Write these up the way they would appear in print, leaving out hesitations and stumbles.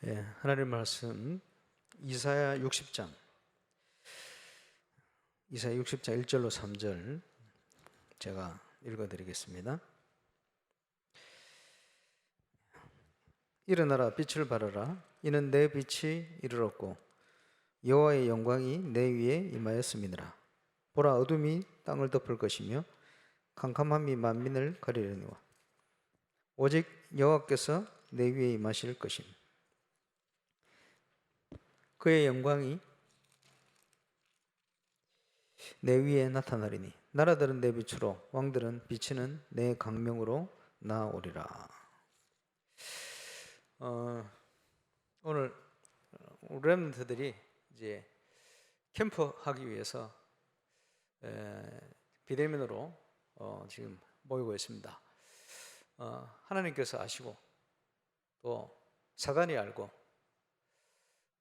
하나님 말씀 이사야 60장 1절로 3절 제가 읽어드리겠습니다. 일어나라, 빛을 발하라. 이는 내 빛이 이르렀고 여호와의 영광이 내 위에 임하였음이니라. 보라, 어둠이 땅을 덮을 것이며 캄캄함이 만민을 가리려니와 오직 여호와께서 내 위에 임하실 것임. 그의 영광이 내 위에 나타나리니 나라들은 내 빛으로, 왕들은 비치는 내 광명으로 나오리라. 오늘 렘넌트들이 이제 캠프 하기 위해서 비대면으로 지금 모이고 있습니다. 하나님께서 아시고 또 사단이 알고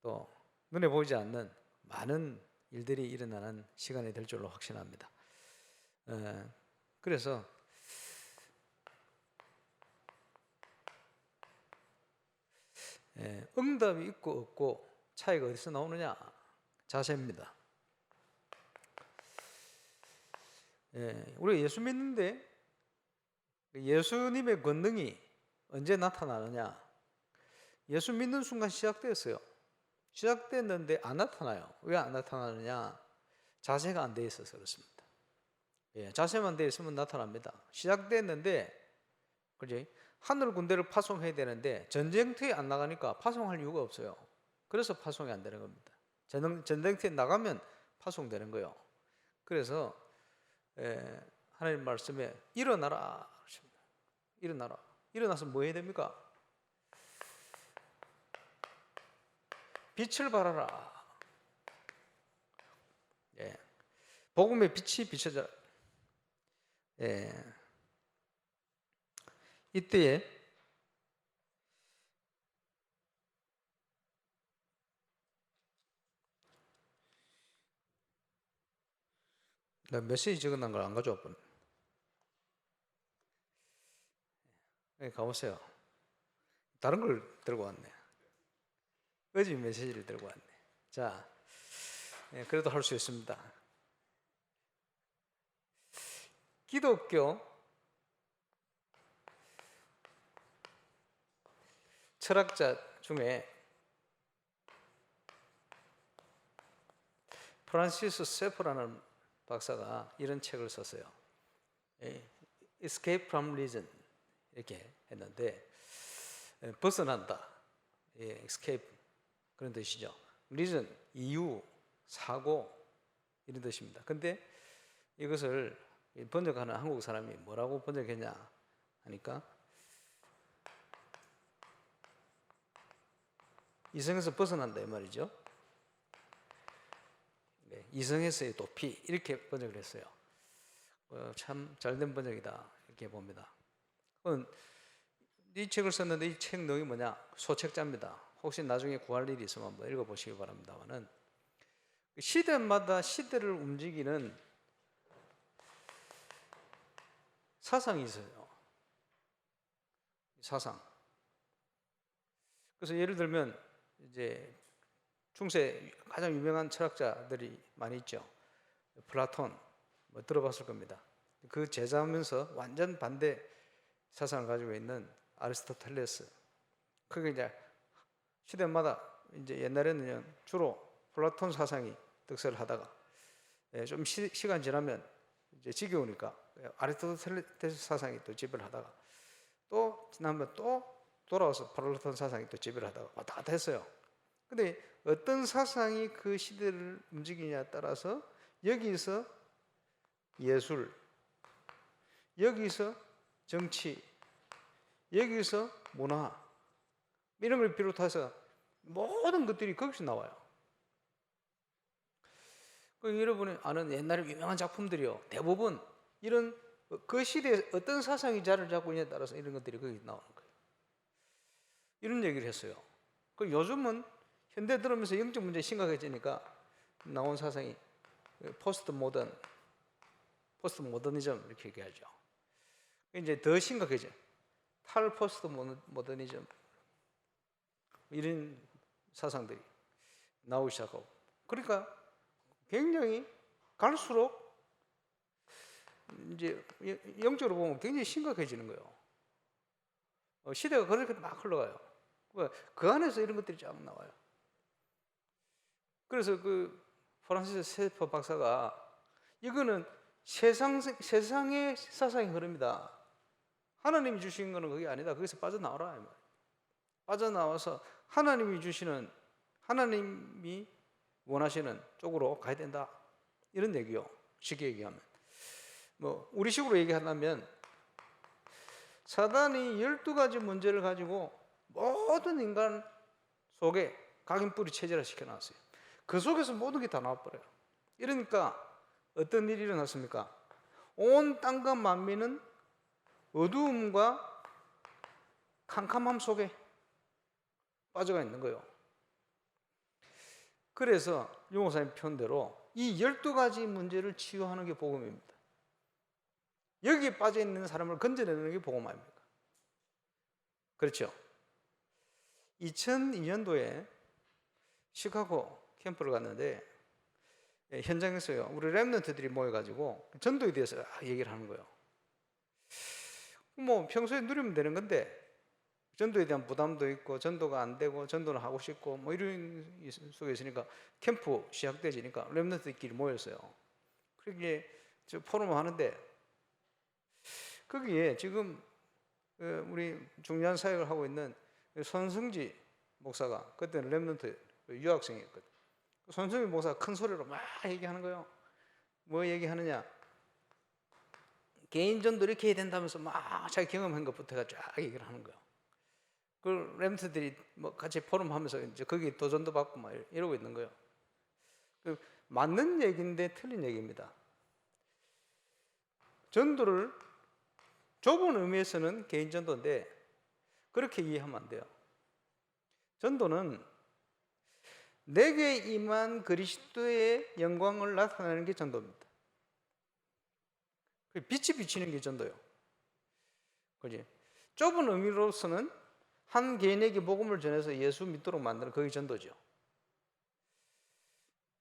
또 눈에 보이지 않는 많은 일들이 일어나는 시간이 될 줄로 확신합니다. 그래서 응답이 있고 없고 차이가 어디서 나오느냐? 자세입니다. 우리가 예수 믿는데 예수님의 권능이 언제 나타나느냐? 예수 믿는 순간 시작되었어요. 시작됐는데 안 나타나요. 왜 안 나타나느냐? 자세가 안 돼 있어서 그렇습니다. 자세만 돼 있으면 나타납니다. 시작됐는데 그지? 하늘 군대를 파송해야 되는데 전쟁터에 안 나가니까 파송할 이유가 없어요. 그래서 파송이 안 되는 겁니다. 전쟁터에 나가면 파송되는 거예요. 그래서 하나님 말씀에 일어나라. 일어나라. 일어나서 뭐 해야 됩니까? 빛을 발하라. 복음의 빛이 비춰져. 이때에 나 메시지 적어놓은 걸 안 가져왔군. 가보세요. 다른 걸 들고 왔네. 어제 메시지를 들고 왔네. 자, 그래도 할 수 있습니다. 기독교 철학자 중에 프란시스 세프라는 박사가 이런 책을 썼어요. Escape from Reason 이렇게 했는데 벗어난다. Escape 그런 뜻이죠. Reason 이유, 사고 이런 뜻입니다. 근데 이것을 번역하는 한국 사람이 뭐라고 번역했냐 하니까 이성에서 벗어난다 이 말이죠. 이성에서의 도피 이렇게 번역을 했어요. 참 잘된 번역이다 이렇게 봅니다. 이 책을 썼는데 이 책 내용이 뭐냐? 소책자입니다. 혹시 나중에 구할 일이 있으면 한번 읽어보시기 바랍니다만은 시대마다 시대를 움직이는 사상이 있어요. 사상. 그래서 예를 들면 이제 중세 가장 유명한 철학자들이 많이 있죠. 플라톤 뭐 들어봤을 겁니다. 그 제자면서 완전 반대 사상을 가지고 있는 아리스토텔레스. 그게 이제 시대마다 이제 옛날에는 주로 플라톤 사상이 득세를 하다가 좀 시간 지나면 이제 지겨우니까 아리스토텔레스 사상이 또 지배를 하다가 또 지나면 또 돌아와서 플라톤 사상이 또 지배를 하다가 왔다 갔다 했어요. 근데 어떤 사상이 그 시대를 움직이냐에 따라서 여기서 예술, 여기서 정치, 여기서 문화 이런 걸 비롯해서 모든 것들이 거기서 나와요. 여러분이 아는 옛날에 유명한 작품들이요. 대부분 이런 그 시대에 어떤 사상이 자리를 잡고 있냐에 따라서 이런 것들이 거기 나오는 거예요. 이런 얘기를 했어요. 요즘은 현대 들어오면서 영적 문제 심각해지니까 나온 사상이 포스트 모더니즘 이렇게 얘기하죠. 이제 더 심각해져. 탈 포스트 모더니즘. 이런 사상들이 나오기 시작하고, 그러니까 굉장히 갈수록 이제 영적으로 보면 굉장히 심각해지는 거예요. 시대가 그렇게 막 흘러가요. 그 안에서 이런 것들이 쫙 나와요. 그래서 그 프란시스 세퍼 박사가 이거는 세상의 사상의 흐름이다. 하나님이 주신 거는 그게 아니다. 거기서 빠져나와라. 빠져나와서 하나님이 주시는, 하나님이 원하시는 쪽으로 가야 된다. 이런 얘기요. 쉽게 얘기하면. 뭐 우리 식으로 얘기하려면 사단이 12가지 문제를 가지고 모든 인간 속에 각인뿌리 체제를 시켜놨어요. 그 속에서 모든 게 다 나와버려요. 이러니까 어떤 일이 일어났습니까? 온 땅과 만민은 어두움과 캄캄함 속에 빠져가 있는 거예요. 그래서 유 목사님 표현대로 이 12가지 문제를 치유하는 게 복음입니다. 여기에 빠져있는 사람을 건져내는 게 복음입니다. 그렇죠? 2002년도에 시카고 캠프를 갔는데 현장에서요, 우리 렘넌트들이 모여가지고 전도에 대해서 얘기를 하는 거예요. 뭐 평소에 누리면 되는 건데 전도에 대한 부담도 있고 전도가 안 되고 전도는 하고 싶고 뭐 이런 속에 있으니까 캠프 시작되지니까 렘넌트들끼리 모였어요. 그렇게 저 포럼을 하는데 거기에 지금 우리 중요한 사역을 하고 있는 손승지 목사가, 그때는 렘넌트 유학생이었거든. 손승지 목사가 큰 소리로 막 얘기하는 거예요. 뭐 얘기하느냐, 개인 전도 이렇게 해야 된다면서 막 자기 경험한 것부터 쫙 얘기를 하는 거예요. 그 렘넌트들이 뭐 같이 포럼 하면서 이제 거기 도전도 받고 막 이러고 있는 거예요. 그 맞는 얘기인데 틀린 얘기입니다. 전도를 좁은 의미에서는 개인 전도인데 그렇게 이해하면 안 돼요. 전도는 내게 임한 그리스도의 영광을 나타내는 게 전도입니다. 빛이 비치는 게 전도예요. 그지? 좁은 의미로서는 한 개인에게 복음을 전해서 예수 믿도록 만드는 그게 전도죠.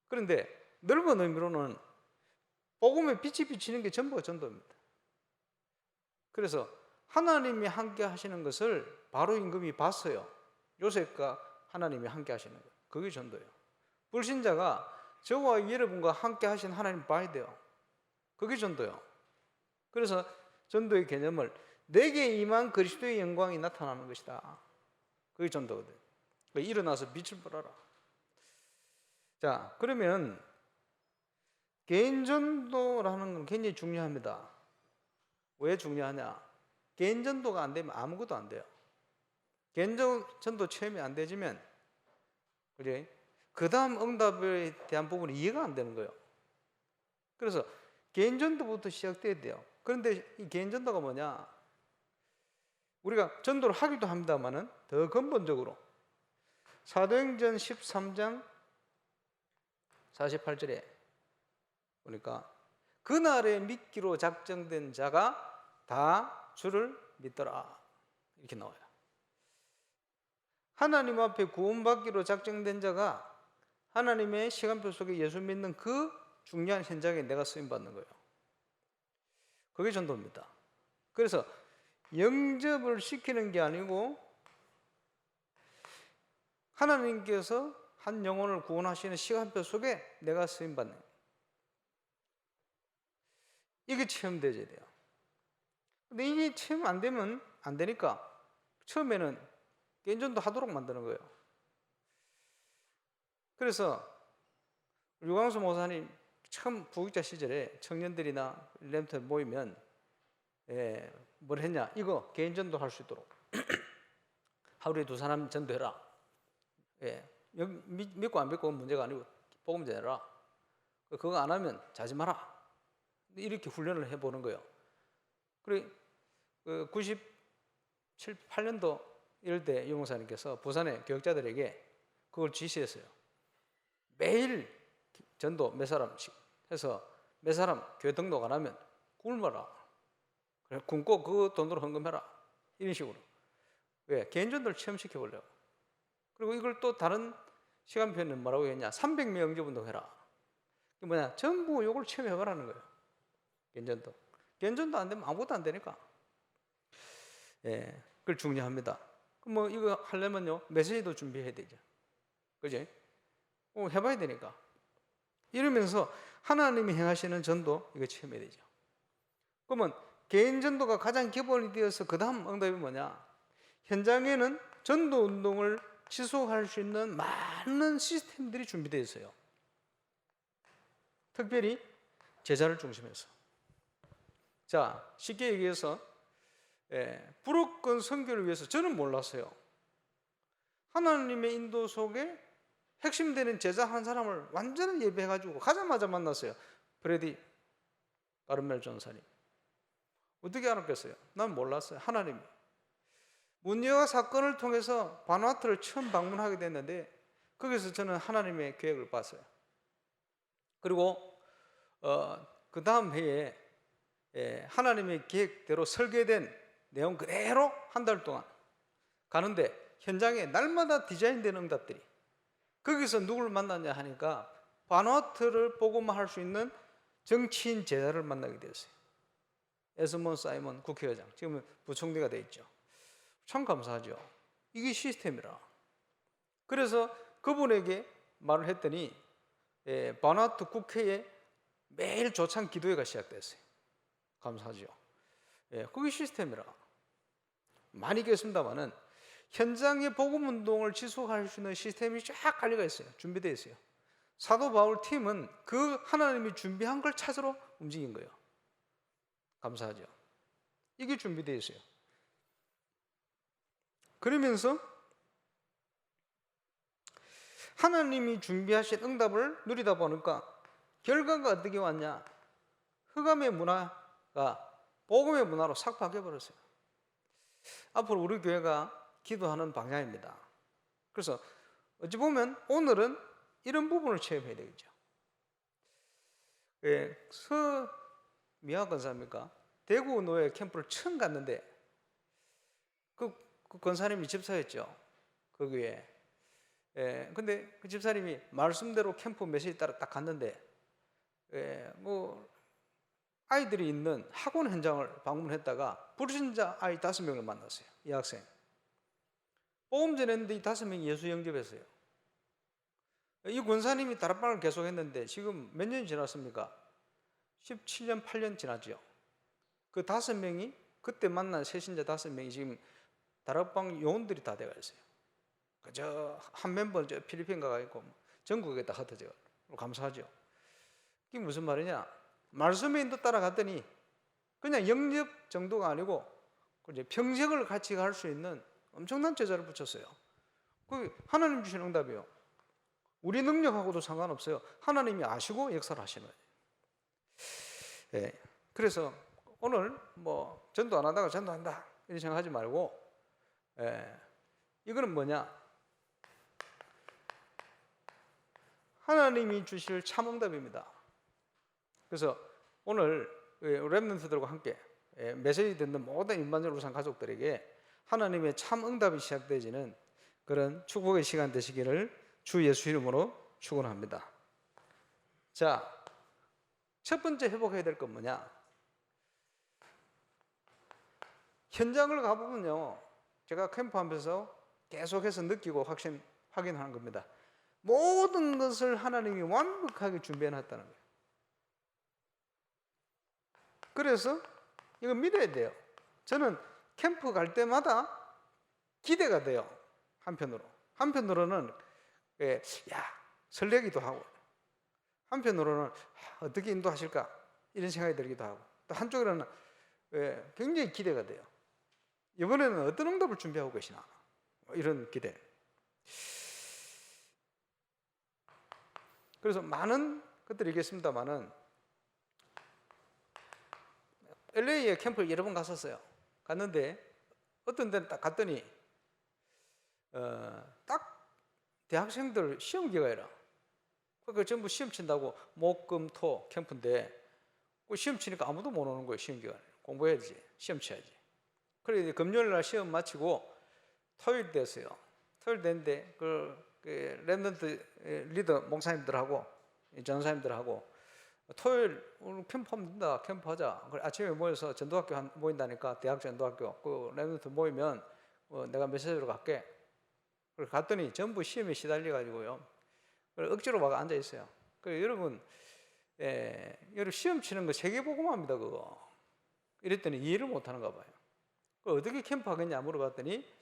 그런데 넓은 의미로는 복음의 빛이 비치는 게 전부가 전도입니다. 그래서 하나님이 함께 하시는 것을 바로 임금이 봤어요. 요셉과 하나님이 함께 하시는 것, 그게 전도예요. 불신자가 저와 여러분과 함께 하신 하나님 봐야 돼요. 그게 전도예요. 그래서 전도의 개념을 내게 임한 그리스도의 영광이 나타나는 것이다. 그게 전도거든. 일어나서 빛을 발하라. 자, 그러면 개인 전도라는 건 굉장히 중요합니다. 왜 중요하냐? 개인 전도가 안 되면 아무것도 안 돼요. 개인 전도 체험이 안 되지면, 그래? 그 다음 응답에 대한 부분이 이해가 안 되는 거예요. 그래서 개인 전도부터 시작돼야 돼요. 그런데 이 개인 전도가 뭐냐? 우리가 전도를 하기도 합니다만은 더 근본적으로 사도행전 13장 48절에 보니까 그날에 믿기로 작정된 자가 다 주를 믿더라, 이렇게 나와요. 하나님 앞에 구원받기로 작정된 자가 하나님의 시간표 속에 예수 믿는 그 중요한 현장에 내가 쓰임받는 거예요. 그게 전도입니다. 그래서 영접을 시키는 게 아니고 하나님께서 한 영혼을 구원하시는 시간표 속에 내가 쓰임받는 거예요. 이게 체험되어야 돼요. 근데 이게 체험 안 되면 안 되니까 처음에는 개인전도 하도록 만드는 거예요. 그래서 유광수 목사님 처음 부육자 시절에 청년들이나 렘터 모이면 뭘 했냐, 이거 개인전도 할 수 있도록 하루에 2사람 전도해라. 믿고 안 믿고 문제가 아니고 복음 전해라. 그거 안 하면 자지 마라. 이렇게 훈련을 해보는 거예요. 그리고 97, 8년도 이럴 때 유 목사님께서 부산의 교역자들에게 그걸 지시했어요. 매일 전도 몇 사람씩 해서 몇 사람 교회 등록 안 하면 굶어라. 그래, 굶고 그 돈으로 헌금해라. 이런 식으로. 왜? 개인 전도를 체험시켜 보려고. 그리고 이걸 또 다른 시간표에는 뭐라고 했냐? 300명 영접운동 해라. 이게 뭐냐? 전부 요걸 체험해보라는 거예요. 견전도. 견전도 안 되면 아무것도 안 되니까. 예, 그걸 중요합니다. 뭐 이거 하려면요, 메시지도 준비해야 되죠. 그지? 해봐야 되니까. 이러면서 하나님이 행하시는 전도 이거 체험해야 되죠. 그러면 개인 전도가 가장 기본이 되어서 그 다음 응답이 뭐냐? 현장에는 전도 운동을 지속할 수 있는 많은 시스템들이 준비되어 있어요. 특별히 제자를 중심해서. 자, 쉽게 얘기해서 불옥권 선교를 위해서 저는 몰랐어요. 하나님의 인도 속에 핵심되는 제자 한 사람을 완전히 예배해가지고 가자마자 만났어요. 브래디 가르멜 전사님. 어떻게 알았겠어요? 난 몰랐어요. 하나님이. 문제와 사건을 통해서 바누아투를 처음 방문하게 됐는데 거기서 저는 하나님의 계획을 봤어요. 그리고 그 다음 해에 하나님의 계획대로 설계된 내용 그대로 한 달 동안 가는데 현장에 날마다 디자인된 응답들이 거기서 누구를 만났냐 하니까 바누아투를 보고만 할 수 있는 정치인 제자를 만나게 되었어요. 에스몬 사이먼 국회의장, 지금은 부총리가 돼 있죠. 참 감사하죠. 이게 시스템이라. 그래서 그분에게 말을 했더니 바누아투 국회에 매일 조찬 기도회가 시작됐어요. 감사하죠. 그게 시스템이라. 많이 겠습니다만은 현장의 복음 운동을 지속할 수 있는 시스템이 쫙 관리가 있어요. 준비되어 있어요. 사도 바울 팀은 그 하나님이 준비한 걸 찾으러 움직인 거예요. 감사하죠. 이게 준비되어 있어요. 그러면서 하나님이 준비하신 응답을 누리다 보니까 결과가 어떻게 왔냐? 흑암의 문화가 복음의 문화로 싹 바뀌어버렸어요. 앞으로 우리 교회가 기도하는 방향입니다. 그래서 어찌 보면 오늘은 이런 부분을 체험해야 되겠죠. 미화 권사입니까? 대구 노예 캠프를 처음 갔는데 그 권사님이 집사였죠. 거기에. 근데 그 집사님이 말씀대로 캠프 메시지 따라 딱 갔는데 뭐 아이들이 있는 학원 현장을 방문했다가 불신자 아이 5명을 만났어요. 이 학생. 복음 전했는데 이 5명이 예수 영접했어요. 이 권사님이 다락방을 계속했는데 지금 몇 년이 지났습니까? 17년, 8년 지났죠. 그 5명이 그때 만난 새신자 5명이 지금 다락방 요원들이 다 돼가 있어요. 저 한 멤버는 저 필리핀 가가 있고 전국에 다 흩어져. 감사하죠. 이게 무슨 말이냐? 말씀의 인도 따라갔더니 그냥 영접 정도가 아니고 이제 평생을 같이 갈 수 있는 엄청난 제자를 붙였어요. 그 하나님 주신 응답이요. 우리 능력하고도 상관없어요. 하나님이 아시고 역사를 하시는 거예요. 그래서 오늘 뭐 전도 안 하다가 전도한다 이렇게 생각하지 말고 이거는 뭐냐? 하나님이 주실 참 응답입니다. 그래서 오늘 렘넌트들과 함께 메시지 듣는 모든 일반적 우상 가족들에게 하나님의 참 응답이 시작되지는 그런 축복의 시간 되시기를 주 예수 이름으로 축원합니다. 자, 첫 번째 회복해야 될 건 뭐냐? 현장을 가보면요, 제가 캠프하면서 계속해서 느끼고 확인하는 겁니다. 모든 것을 하나님이 완벽하게 준비해놨다는 거예요. 그래서 이거 믿어야 돼요. 저는 캠프 갈 때마다 기대가 돼요. 한편으로는 설레기도 하고, 한편으로는 어떻게 인도하실까 이런 생각이 들기도 하고, 또 한쪽으로는 굉장히 기대가 돼요. 이번에는 어떤 응답을 준비하고 계시나 이런 기대. 그래서 많은 것들이 있겠습니다만은 LA에 캠프를 여러 번 갔었어요. 갔는데 어떤 데는 딱 갔더니 딱 대학생들 시험 기간이라 그러니까 전부 시험 친다고 목, 금, 토 캠프인데 그 시험 치니까 아무도 못 오는 거예요. 시험 기간에 공부해야지, 시험 쳐야지. 그래서 금요일 날 시험 마치고 토요일 됐어요. 토요일 되는데 그 랩런트 리더 목사님들하고 전사님들하고 토요일 오늘 캠프하면 된다. 캠프하자. 그래, 아침에 모여서 전도학교 모인다니까 대학 전도학교 그 랩런트 모이면 내가 메시지로 갈게. 그래 갔더니 전부 시험에 시달려 가지고요. 억지로 막 앉아 있어요. 그래 여러분 여러분 시험 치는 거 세계복음화입니다 그거. 이랬더니 이해를 못하는가 봐요. 어떻게 캠프하겠냐 물어봤더니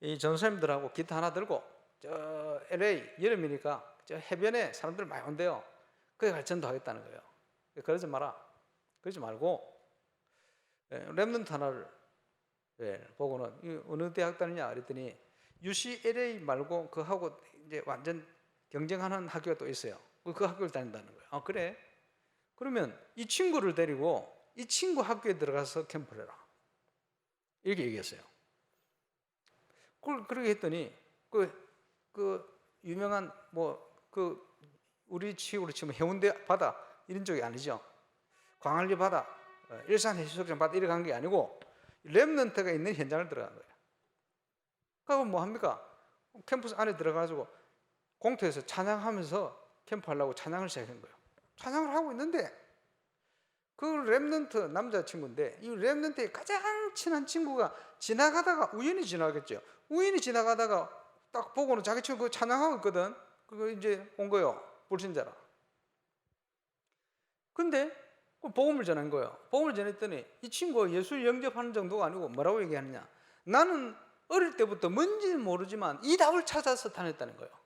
이 전사님들하고 기타 하나 들고 저 LA 여름이니까 저 해변에 사람들 많이 온대요. 거기 갈 전도하겠다는 거예요. 그러지 마라. 그러지 말고 랩런트 하나를 보고는 어느 대학 다니냐 그랬더니 UCLA 말고 그하고 이제 완전 경쟁하는 학교가 또 있어요. 그 학교를 다닌다는 거예요. 아 그래? 그러면 이 친구를 데리고 이 친구 학교에 들어가서 캠프를 해라. 이렇게 얘기했어요. 그렇게 했더니 그 유명한 우리 지역으로 치면 해운대 바다 이런 쪽이 아니죠. 광안리 바다, 일산 해수욕장 바다 이렇게 간 게 아니고 랩런트가 있는 현장을 들어간 거예요. 그럼 뭐 합니까? 캠퍼스 안에 들어가가지고 공터에서 찬양하면서 캠프하려고 찬양을 시작한 거예요. 찬양을 하고 있는데 그 랩런트 남자친구인데 이 랩런트의 가장 친한 친구가 지나가다가 우연히 지나겠죠. 우연히 지나가다가 딱 보고는 자기 친구 그 찬양하고 있거든. 그거 이제 온 거예요. 불신자라. 근데 복음을 전한 거예요. 복음을 전했더니 이 친구가 예수를 영접하는 정도가 아니고 뭐라고 얘기하느냐. 나는 어릴 때부터 뭔지는 모르지만 이 답을 찾아서 다녔다는 거예요.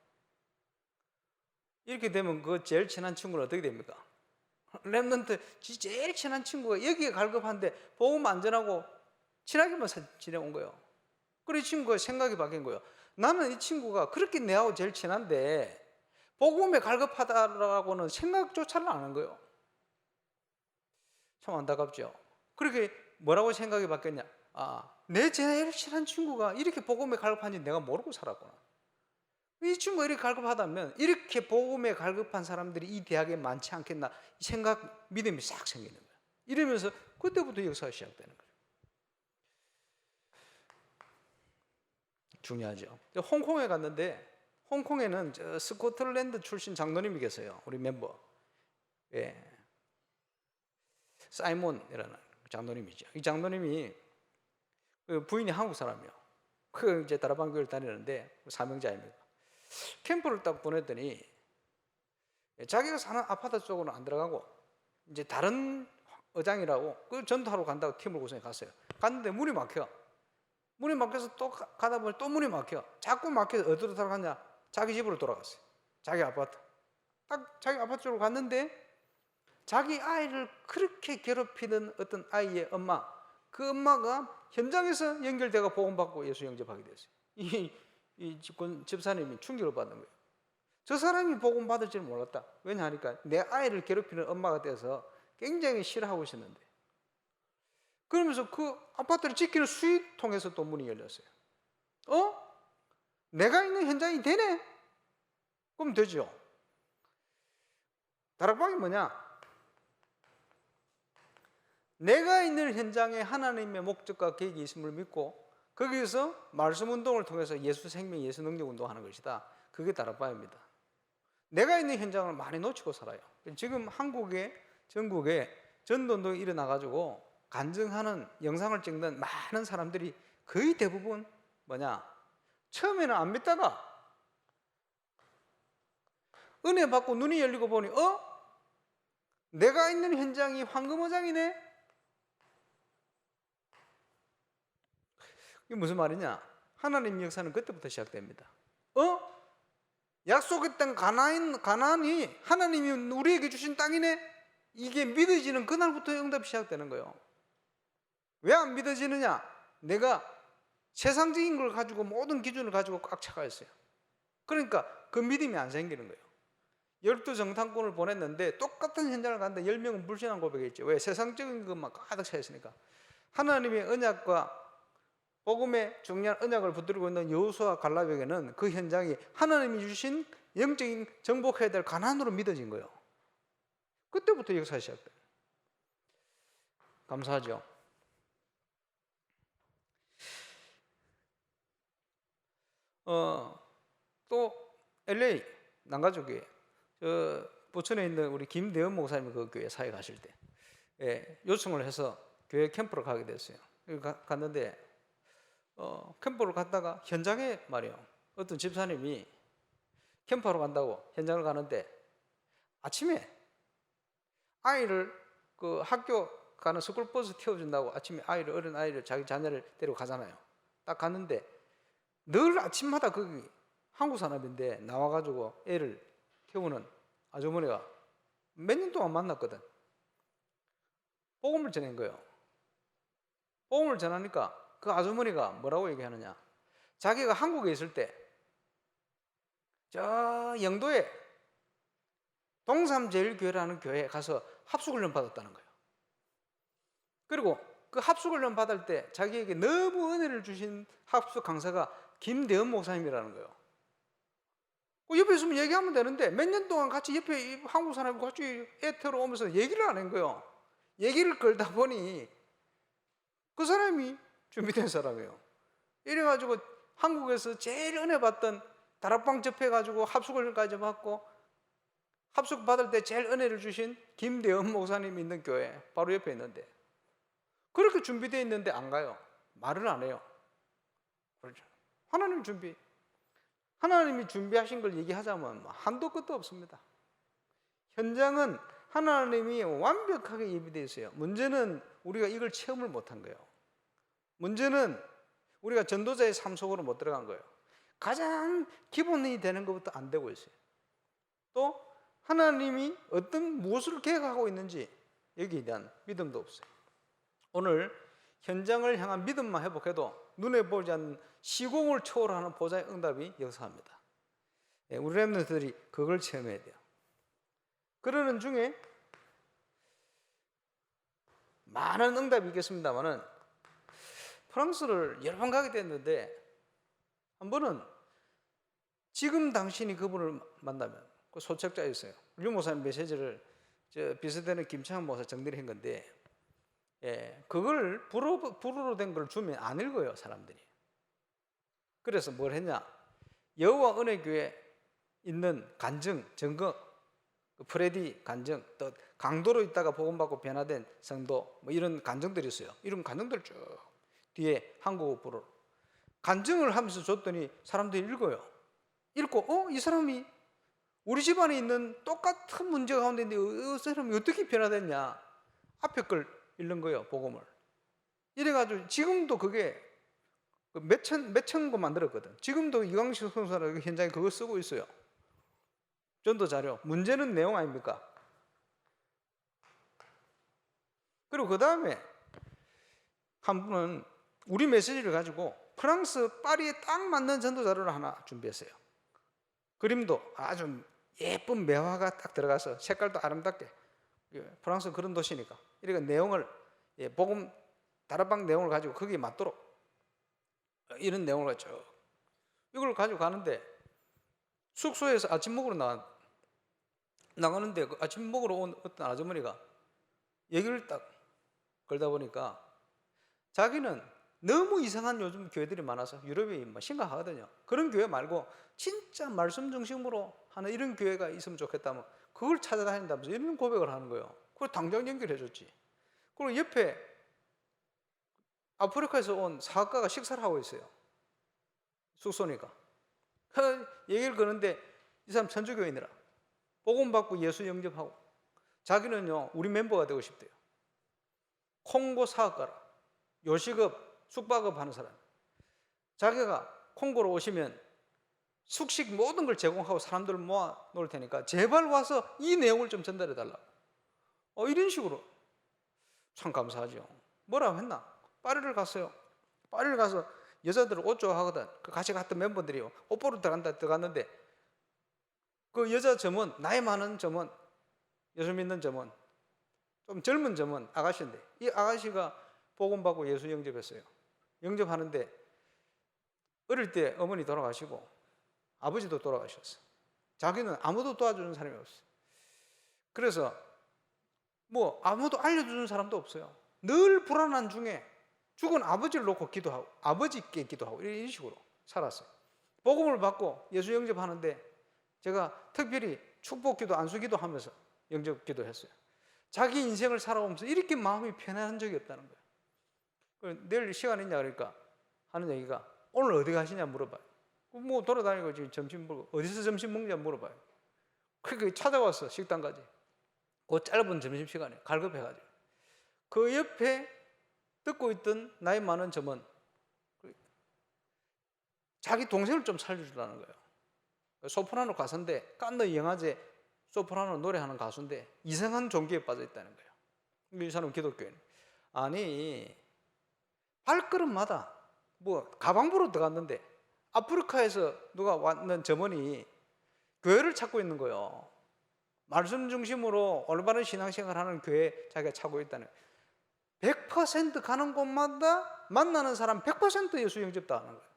이렇게 되면 그 제일 친한 친구는 어떻게 됩니까? 랩런트 제일 친한 친구가 여기에 갈급한데 복음 안 전하고 친하게만 지내온 거예요. 그래서 이 친구가 생각이 바뀐 거예요. 나는 이 친구가 그렇게 내하고 제일 친한데 복음에 갈급하다라고는 생각조차를 안 한 거예요. 참 안타깝죠. 그렇게 뭐라고 생각이 바뀌었냐. 내 제일 친한 친구가 이렇게 복음에 갈급한지 내가 모르고 살았구나. 이 친구가 이렇게 갈급하다면 이렇게 복음에 갈급한 사람들이 이 대학에 많지 않겠나 이 생각, 믿음이 싹 생기는 거예요. 이러면서 그때부터 역사가 시작되는 거예요. 중요하죠. 홍콩에 갔는데 홍콩에는 스코틀랜드 출신 장로님이 계세요. 우리 멤버. 사이몬이라는 장로님이죠. 이 장로님이 부인이 한국 사람이요. 그 이제 다락방 교회를 다니는데 사명자입니다. 캠프를 딱 보냈더니 자기가 사는 아파트 쪽으로는 안 들어가고 이제 다른 의장이라고 그 전도하러 간다고 팀을 구성해 갔어요. 갔는데 문이 막혀. 문이 막혀서 또 가다 보니 또 문이 막혀. 자꾸 막혀서 어디로 들어갔냐? 자기 집으로 돌아갔어요. 자기 아파트. 딱 자기 아파트 쪽으로 갔는데 자기 아이를 그렇게 괴롭히는 어떤 아이의 엄마, 그 엄마가 현장에서 연결돼가 복음받고 예수 영접하게 됐어요. 이 집사님이 충격을 받는 거예요. 저 사람이 복음 받을 줄 몰랐다. 왜냐하니까 내 아이를 괴롭히는 엄마가 돼서 굉장히 싫어하고 있었는데 그러면서 그 아파트를 지키는 수위통에서 또 문이 열렸어요. 내가 있는 현장이 되네? 그럼 되죠. 다락방이 뭐냐? 내가 있는 현장에 하나님의 목적과 계획이 있음을 믿고 거기에서 말씀 운동을 통해서 예수 생명, 예수 능력 운동하는 것이다. 그게 다락방입니다. 내가 있는 현장을 많이 놓치고 살아요. 지금 한국에 전국에 전도운동이 일어나가지고 간증하는 영상을 찍는 많은 사람들이 거의 대부분 뭐냐? 처음에는 안 믿다가 은혜 받고 눈이 열리고 보니 내가 있는 현장이 황금어장이네? 이게 무슨 말이냐? 하나님 역사는 그때부터 시작됩니다. 약속했던 가나안이 하나님이 우리에게 주신 땅이네? 이게 믿어지는 그날부터 응답이 시작되는 거예요. 왜 안 믿어지느냐? 내가 세상적인 걸 가지고 모든 기준을 가지고 꽉 차가 있어요. 그러니까 그 믿음이 안 생기는 거예요. 12정탐꾼을 보냈는데 똑같은 현장을 갔는데 10명은 불신한 고백했죠. 왜? 세상적인 것만 가득 차 있으니까. 하나님의 언약과 복음의 중요한 언약을 붙들고 있는 여호수아 갈렙에게는 그 현장이 하나님이 주신 영적인 정복해야 될 가나안으로 믿어진 거예요. 그때부터 역사가 시작돼요. 감사하죠. 또 LA 남가주교회, 부천에 있는 우리 김대현 목사님 그 교회 사회 가실 때 요청을 해서 교회 캠프를 가게 됐어요. 갔는데 캠프를 갔다가 현장에 말이요, 어떤 집사님이 캠프하러 간다고 현장을 가는데 아침에 아이를 그 학교 가는 스쿨버스 태워준다고 아침에 어린 아이를 자기 자녀를 데리고 가잖아요. 딱 갔는데 늘 아침마다 거기 한국 사람인데 나와가지고 애를 태우는 아주머니가 몇 년 동안 만났거든. 복음을 전한 거예요. 복음을 전하니까 그 아주머니가 뭐라고 얘기하느냐, 자기가 한국에 있을 때 저 영도에 동삼제일교회라는 교회에 가서 합숙훈련 받았다는 거예요. 그리고 그 합숙훈련 받을 때 자기에게 너무 은혜를 주신 합숙 강사가 김대현 목사님이라는 거예요. 옆에 있으면 얘기하면 되는데 몇 년 동안 같이 옆에 한국 사람과 같이 애 태워오면서 얘기를 안 한 거예요. 얘기를 걸다 보니 그 사람이 준비된 사람이에요. 이래가지고 한국에서 제일 은혜 받던 다락방 접해가지고 합숙을까지 받고 합숙 받을 때 제일 은혜를 주신 김대현 목사님이 있는 교회 바로 옆에 있는데 그렇게 준비되어 있는데 안 가요. 말을 안 해요. 그렇죠. 하나님이 준비하신 걸 얘기하자면 한도 끝도 없습니다. 현장은 하나님이 완벽하게 예비되어 있어요. 문제는 우리가 이걸 체험을 못한 거예요. 문제는 우리가 전도자의 삶 속으로 못 들어간 거예요. 가장 기본이 되는 것부터 안 되고 있어요. 또 하나님이 무엇을 계획하고 있는지 여기에 대한 믿음도 없어요. 오늘 현장을 향한 믿음만 회복해도 눈에 보이지 않는 시공을 초월하는 보좌의 응답이 역사합니다. 우리 렘넌트들이 그걸 체험해야 돼요. 그러는 중에 많은 응답이 있겠습니다만은 프랑스를 여러 번 가게 됐는데 한 번은 지금 당신이 그분을 만나면 그 소책자에 있어요. 류 목사님 메시지를 비슷되는 김창환 목사 정리를 한 건데 그걸 불어로 된 걸 주면 안 읽어요, 사람들이. 그래서 뭘 했냐, 여호와 은혜교회 있는 간증, 증거, 프레디 간증, 또 강도로 있다가 복음받고 변화된 성도 뭐 이런 간증들이 있어요. 이런 간증들 쭉 뒤에 한국어 불어 간증을 하면서 줬더니 사람들이 읽어요. 읽고 이 사람이 우리 집안에 있는 똑같은 문제 가운데 있는데 이 사람이 어떻게 변화됐냐, 앞에 걸 읽는 거예요, 복음을. 이래가지고 지금도 그게 몇천 거 만들었거든. 지금도 이광식 선수라는 현장에 그거 쓰고 있어요. 전도 자료. 문제는 내용 아닙니까? 그리고 그 다음에 한 분은 우리 메시지를 가지고 프랑스 파리에 딱 맞는 전도 자료를 하나 준비했어요. 그림도 아주 예쁜 매화가 딱 들어가서 색깔도 아름답게, 프랑스 그런 도시니까 이렇게 내용을 복음 다락방 내용을 가지고 거기에 맞도록 이런 내용을 가지고 이걸 가지고 가는데 숙소에서 아침 먹으러 나가는데 그 아침 먹으러 온 어떤 아주머니가 얘기를 딱 걸다 보니까 자기는 너무 이상한 요즘 교회들이 많아서 유럽이 심각하거든요. 그런 교회 말고 진짜 말씀 중심으로 하는 이런 교회가 있으면 좋겠다면 그걸 찾아다닌다면서 이런 고백을 하는 거예요. 그걸 당장 연결해 줬지. 그리고 옆에 아프리카에서 온 사학가가 식사를 하고 있어요. 숙소니까. 얘기를 거는데 이 사람 천주교인이라 복음 받고 예수 영접하고 자기는요 우리 멤버가 되고 싶대요. 콩고 사학가라, 요식업 숙박업 하는 사람. 자기가 콩고로 오시면 숙식 모든 걸 제공하고 사람들을 모아 놓을 테니까 제발 와서 이 내용을 좀 전달해 달라고. 이런 식으로. 참 감사하죠. 뭐라고 했나? 파리를 갔어요. 파리를 가서 여자들을 옷 좋아하거든. 그 같이 갔던 멤버들이 옷 보러 들어갔는데 그 여자 점원, 나이 많은 점원, 예수 믿는 점원, 좀 젊은 점원 아가씨인데 이 아가씨가 복음 받고 예수 영접했어요. 영접하는데 어릴 때 어머니 돌아가시고 아버지도 돌아가셨어요. 자기는 아무도 도와주는 사람이 없어요. 그래서 뭐 아무도 알려주는 사람도 없어요. 늘 불안한 중에 죽은 아버지를 놓고 기도하고 아버지께 기도하고 이런 식으로 살았어요. 복음을 받고 예수 영접하는데 제가 특별히 축복기도 안수기도 하면서 영접기도 했어요. 자기 인생을 살아오면서 이렇게 마음이 편안한 적이 없다는 거예요. 내일 시간 있냐 그러니까 하는 얘기가 오늘 어디 가시냐 물어봐요. 뭐 돌아다니고 지금 점심 먹고 어디서 점심 먹냐 물어봐요. 그러니까 찾아왔어 식당까지. 그 짧은 점심시간에 갈급해가지고 그 옆에 듣고 있던 나이 많은 점은 자기 동생을 좀 살려주라는 거예요. 소프라노 가수인데 깐느 영화제 소프라노 노래하는 가수인데 이상한 종교에 빠져 있다는 거예요. 이 사람 기독교인. 아니 발걸음마다 뭐 가방부로 들어갔는데 아프리카에서 누가 왔는 점원이 교회를 찾고 있는 거예요. 말씀 중심으로 올바른 신앙생활 하는 교회 자기가 찾고 있다는 거예요. 100% 가는 곳마다 만나는 사람 100% 예수 영접도 하는 거예요.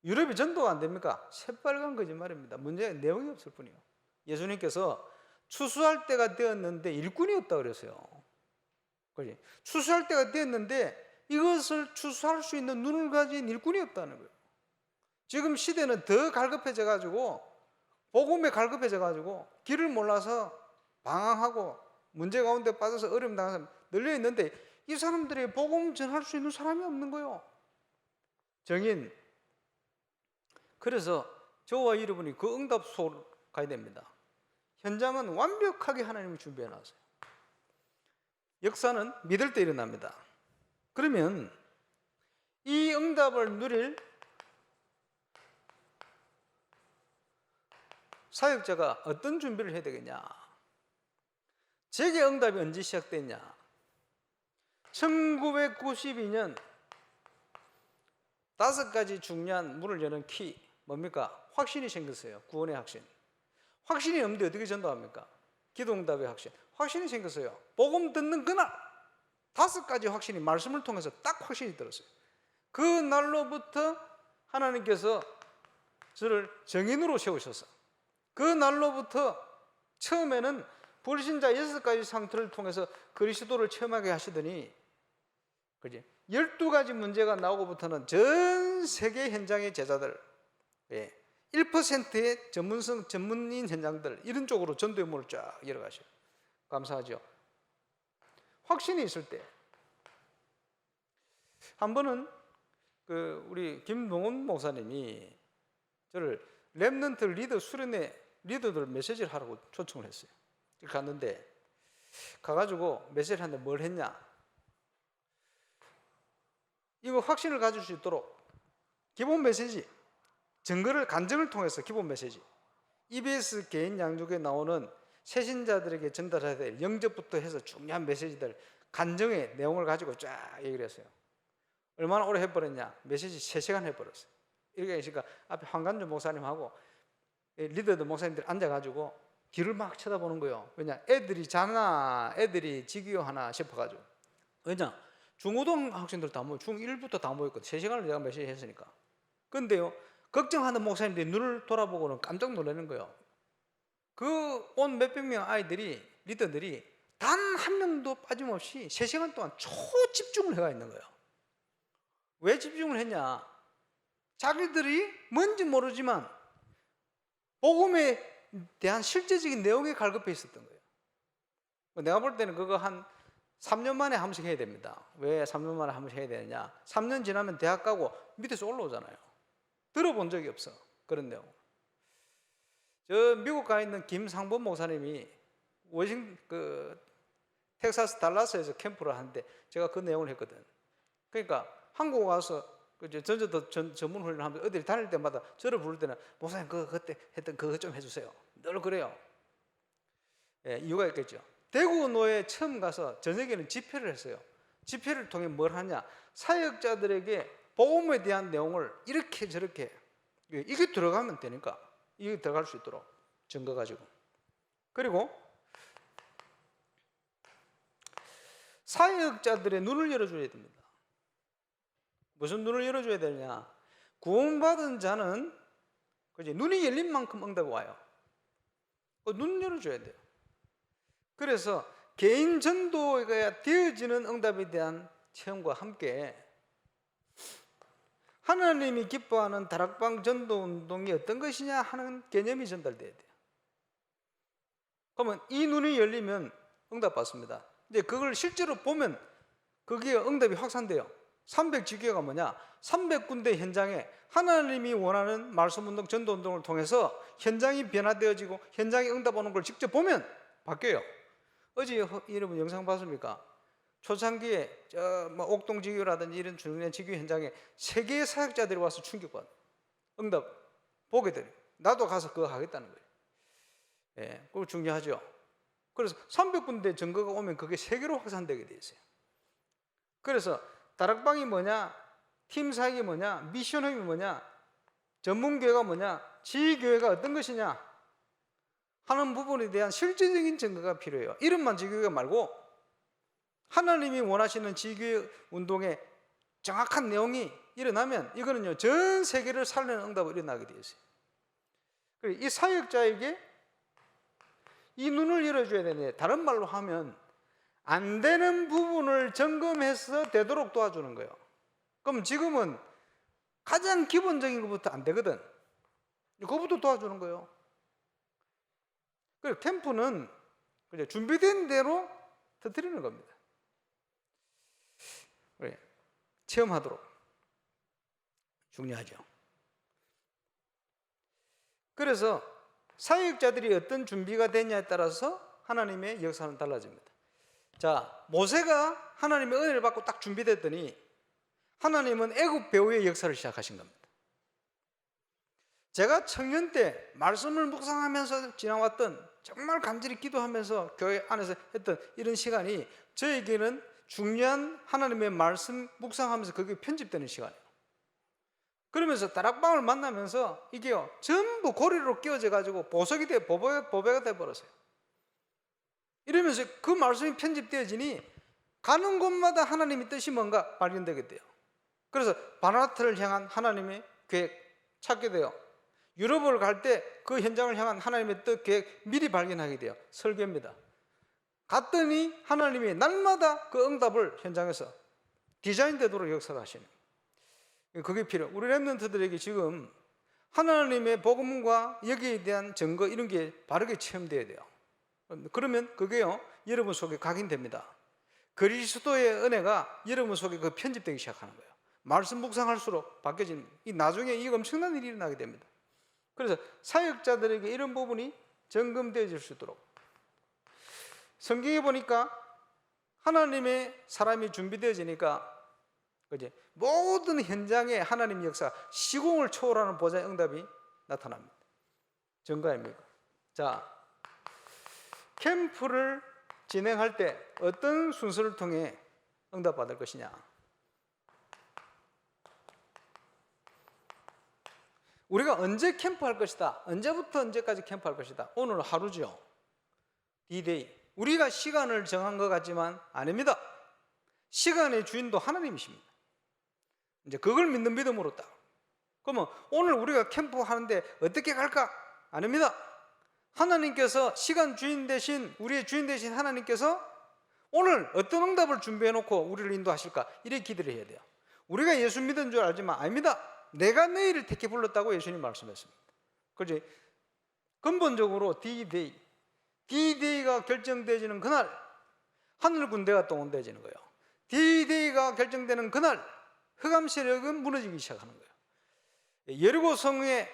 유럽이 전도가 안 됩니까? 새빨간 거짓말입니다. 문제는 내용이 없을 뿐이에요. 예수님께서 추수할 때가 되었는데 일꾼이 없다 그랬어요. 그렇지? 추수할 때가 되었는데 이것을 추수할 수 있는 눈을 가진 일꾼이 없다는 거예요. 지금 시대는 더 갈급해져 가지고 복음에 갈급해져 가지고 길을 몰라서 방황하고 문제 가운데 빠져서 어려움 당해서 널려 있는데 이 사람들이 복음 전할 수 있는 사람이 없는 거예요. 정인. 그래서 저와 여러분이 그 응답소로 가야 됩니다. 현장은 완벽하게 하나님이 준비해 놨어요. 역사는 믿을 때 일어납니다. 그러면 이 응답을 누릴 사역자가 어떤 준비를 해야 되겠냐? 제게 응답이 언제 시작됐냐? 1992년 5가지 중요한 문을 여는 키 뭡니까? 확신이 생겼어요. 구원의 확신. 확신이 없는데 어떻게 전도합니까? 기도응답의 확신. 확신이 생겼어요. 복음 듣는 그날 5가지 확신이 말씀을 통해서 딱 확신이 들었어요. 그 날로부터 하나님께서 저를 정인으로 세우셔서 그 날로부터 처음에는 불신자 6가지 상태를 통해서 그리스도를 체험하게 하시더니 12가지 문제가 나오고부터는 전 세계 현장의 제자들 1%의 전문인 현장들 이런 쪽으로 전도의 문을 쫙 열어가셔요. 감사하죠. 확신이 있을 때 한 번은 우리 김동원 목사님이 저를 렘넌트 리더 수련회 리더들 메시지를 하라고 초청을 했어요. 갔는데 가가지고 메시지를 하는데 뭘 했냐? 이거 확신을 가질 수 있도록 기본 메시지, 증거를 간증을 통해서 기본 메시지, EBS 개인 양육에 나오는 새신자들에게 전달해야 될 영접부터 해서 중요한 메시지들 간증의 내용을 가지고 쫙 얘기를 했어요. 얼마나 오래 해버렸냐? 메시지 3시간 해버렸어요. 이렇게 하니까 앞에 황간주 목사님하고 리더들 목사님들 앉아가지고 뒤를 막 쳐다보는 거예요. 왜냐? 애들이 자나 애들이 지기요 하나 싶어가지고. 왜냐? 중고등 학생들 다 모여, 중1부터 다 모였거든. 3시간을 내가 메시지 했으니까. 근데요, 걱정하는 목사님들이 눈을 돌아보고는 깜짝 놀라는 거예요. 그 온 몇백 명 아이들이, 리더들이 단 한 명도 빠짐없이 3시간 동안 초집중을 해가 있는 거예요. 왜 집중을 했냐? 자기들이 뭔지 모르지만 복음에 대한 실제적인 내용에 갈급해 있었던 거예요. 내가 볼 때는 그거 한 3년 만에 한 번씩 해야 됩니다. 왜 3년 만에 한 번씩 해야 되느냐? 3년 지나면 대학 가고 밑에서 올라오잖아요. 들어본 적이 없어. 그런 내용. 저 미국 가 있는 김상범 목사님이 텍사스 달라스에서 캠프를 하는데 제가 그 내용을 했거든. 그러니까 한국 와서 전저도 전문 훈련을 하면서 어디를 다닐 때마다 저를 부를 때는 목사님 그때 했던 그거 좀 해주세요. 늘 그래요. 예, 이유가 있겠죠. 대구 노회에 처음 가서 저녁에는 집회를 했어요. 집회를 통해 뭘 하냐? 사역자들에게 복음에 대한 내용을 이렇게 저렇게 이게 들어가면 되니까 이게 들어갈 수 있도록 증거 가지고. 그리고 사역자들의 눈을 열어줘야 됩니다. 무슨 눈을 열어줘야 되느냐? 구원받은 자는 눈이 열린 만큼 응답이 와요. 눈 열어줘야 돼요. 그래서 개인 전도가 되어지는 응답에 대한 체험과 함께 하나님이 기뻐하는 다락방 전도 운동이 어떤 것이냐 하는 개념이 전달돼야 돼요. 그러면 이 눈이 열리면 응답 받습니다. 이제 그걸 실제로 보면 거기에 응답이 확산돼요. 300지교회가 뭐냐? 300군데 현장에 하나님이 원하는 말씀 운동, 전도 운동을 통해서 현장이 변화되어지고 현장에 응답 오는 걸 직접 보면 바뀌어요. 어제 여러분 영상 봤습니까? 초창기에 옥동지교라든지 이런 중년 지교 현장에 세계의 사역자들이 와서 충격받아 응답 보게 돼요. 나도 가서 그거 하겠다는 거예요. 예, 그거 중요하죠. 그래서 300군데 증거가 오면 그게 세계로 확산되게 돼 있어요. 그래서 다락방이 뭐냐, 팀 사역이 뭐냐, 미션홈이 뭐냐, 전문교회가 뭐냐, 지교회가 어떤 것이냐 하는 부분에 대한 실질적인 증거가 필요해요. 이름만 지교회가 말고 하나님이 원하시는 지교회 운동의 정확한 내용이 일어나면 이거는요 전 세계를 살리는 응답이 일어나게 되어 있어요. 이 사역자에게 이 눈을 열어줘야 되는데, 다른 말로 하면 안 되는 부분을 점검해서 되도록 도와주는 거예요. 그럼 지금은 가장 기본적인 것부터 안 되거든. 그것부터 도와주는 거예요. 그리고 캠프는 준비된 대로 터뜨리는 겁니다. 그래, 체험하도록. 중요하죠. 그래서 사역자들이 어떤 준비가 되냐에 따라서 하나님의 역사는 달라집니다. 자, 모세가 하나님의 은혜를 받고 딱 준비됐더니 하나님은 애굽 배후의 역사를 시작하신 겁니다. 제가 청년 때 말씀을 묵상하면서 지나왔던, 정말 간절히 기도하면서 교회 안에서 했던 이런 시간이 저에게는 중요한 하나님의 말씀 묵상하면서 그게 편집되는 시간이에요. 그러면서 다락방을 만나면서 이게요 전부 고리로 끼워져 가지고 보석이 돼, 보배가 돼 버렸어요. 이러면서 그 말씀이 편집되어지니 가는 곳마다 하나님의 뜻이 뭔가 발견되게 돼요. 그래서 바나트를 향한 하나님의 계획 찾게 돼요. 유럽을 갈 때 그 현장을 향한 하나님의 뜻 계획 미리 발견하게 돼요. 설계입니다. 갔더니 하나님이 날마다 그 응답을 현장에서 디자인되도록 역사를 하시는, 그게 필요해요. 우리 렘넌트들에게 지금 하나님의 복음과 여기에 대한 증거 이런 게 바르게 체험돼야 돼요. 그러면 그게요 여러분 속에 각인됩니다. 그리스도의 은혜가 여러분 속에 그 편집되기 시작하는 거예요. 말씀 묵상할수록 바뀌어지는, 이 나중에 이 엄청난 일이 일어나게 됩니다. 그래서 사역자들에게 이런 부분이 점검되어질 수 있도록, 성경에 보니까 하나님의 사람이 준비되어지니까 그지? 모든 현장에 하나님의 역사, 시공을 초월하는 보좌의 응답이 나타납니다. 증거 아닙니까? 자, 캠프를 진행할 때 어떤 순서를 통해 응답받을 것이냐? 우리가 언제 캠프할 것이다, 언제부터 언제까지 캠프할 것이다. 오늘 하루죠. D-Day. 우리가 시간을 정한 것 같지만 아닙니다. 시간의 주인도 하나님이십니다. 이제 그걸 믿는 믿음으로 딱. 그러면 오늘 우리가 캠프하는데 어떻게 갈까? 아닙니다. 하나님께서 시간 주인 대신, 우리의 주인 대신 하나님께서 오늘 어떤 응답을 준비해 놓고 우리를 인도하실까? 이렇게 기대를 해야 돼요. 우리가 예수 믿은 줄 알지만 아닙니다. 내가 너희를 택해 불렀다고 예수님 말씀했습니다. 그렇지? 근본적으로 D-Day, D-Day가 결정되어지는 그날 하늘 군대가 동원되어지는 거예요. D-Day가 결정되는 그날 흑암 세력은 무너지기 시작하는 거예요. 여리고 성에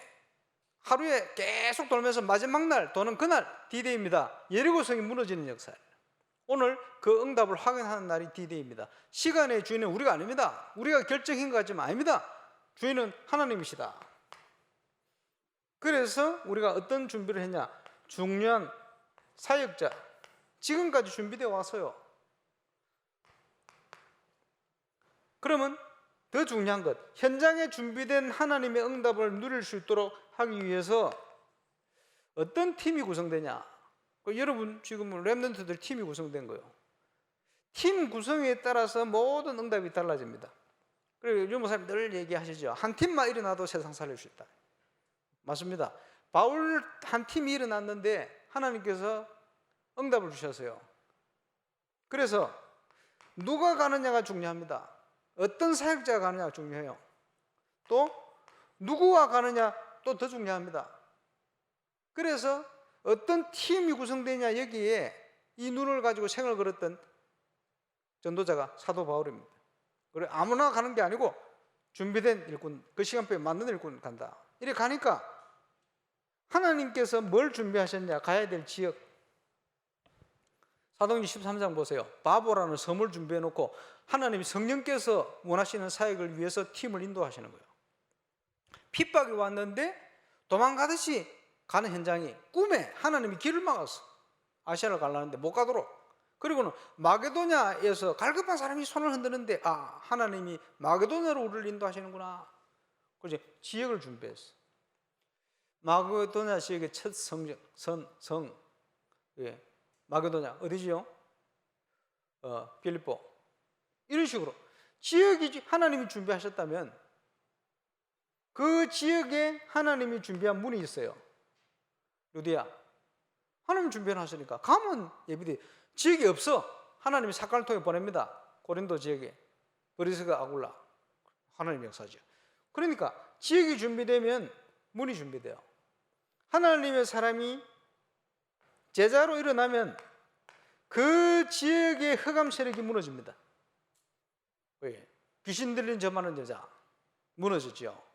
하루에 계속 돌면서 마지막 날 도는 그날 D-Day입니다. 여리고 성이 무너지는 역사예요. 오늘 그 응답을 확인하는 날이 D-Day입니다. 시간의 주인은 우리가 아닙니다. 우리가 결정한 것 같지만 아닙니다. 주인은 하나님이시다. 그래서 우리가 어떤 준비를 했냐? 중요한 사역자, 지금까지 준비되어 왔어요. 그러면 더 중요한 것, 현장에 준비된 하나님의 응답을 누릴 수 있도록 하기 위해서 어떤 팀이 구성되냐? 여러분 지금 렘넌트들 팀이 구성된 거예요. 팀 구성에 따라서 모든 응답이 달라집니다. 그리고 유모 사님 늘 얘기하시죠. 한 팀만 일어나도 세상 살릴 수 있다. 맞습니다. 바울 한 팀이 일어났는데 하나님께서 응답을 주셨어요. 그래서 누가 가느냐가 중요합니다. 어떤 사역자가 가느냐가 중요해요. 또 누구와 가느냐 또 더 중요합니다. 그래서 어떤 팀이 구성되냐 여기에 이 눈을 가지고 생을 걸었던 전도자가 사도 바울입니다. 그래 아무나 가는 게 아니고 준비된 일꾼, 그 시간표에 맞는 일꾼 간다. 이렇게 가니까 하나님께서 뭘 준비하셨냐? 가야 될 지역. 사도행전 13장 보세요. 바보라는 섬을 준비해 놓고 하나님이 성령께서 원하시는 사역을 위해서 팀을 인도하시는 거예요. 핍박이 왔는데 도망가듯이 가는 현장이 꿈에 하나님이 길을 막았어. 아시아를 가려는데 못 가도록. 그리고는 마게도냐에서 갈급한 사람이 손을 흔드는데 하나님이 마게도냐로 우리를 인도하시는구나. 그래서 지역을 준비했어. 마게도냐 지역의 첫 성, 예, 마게도냐 어디지요? 빌립보. 이런 식으로 지역이 하나님이 준비하셨다면 그 지역에 하나님이 준비한 문이 있어요. 루디아. 하나님 준비해놨으니까 가면 예비돼. 지역이 없어. 하나님이 사건을 통해 보냅니다. 고린도 지역에 브리스가 아굴라. 하나님 역사죠. 그러니까 지역이 준비되면 문이 준비돼요. 하나님의 사람이 제자로 일어나면 그 지역의 흑암 세력이 무너집니다. 왜? 귀신 들린 저만한 여자 무너졌죠.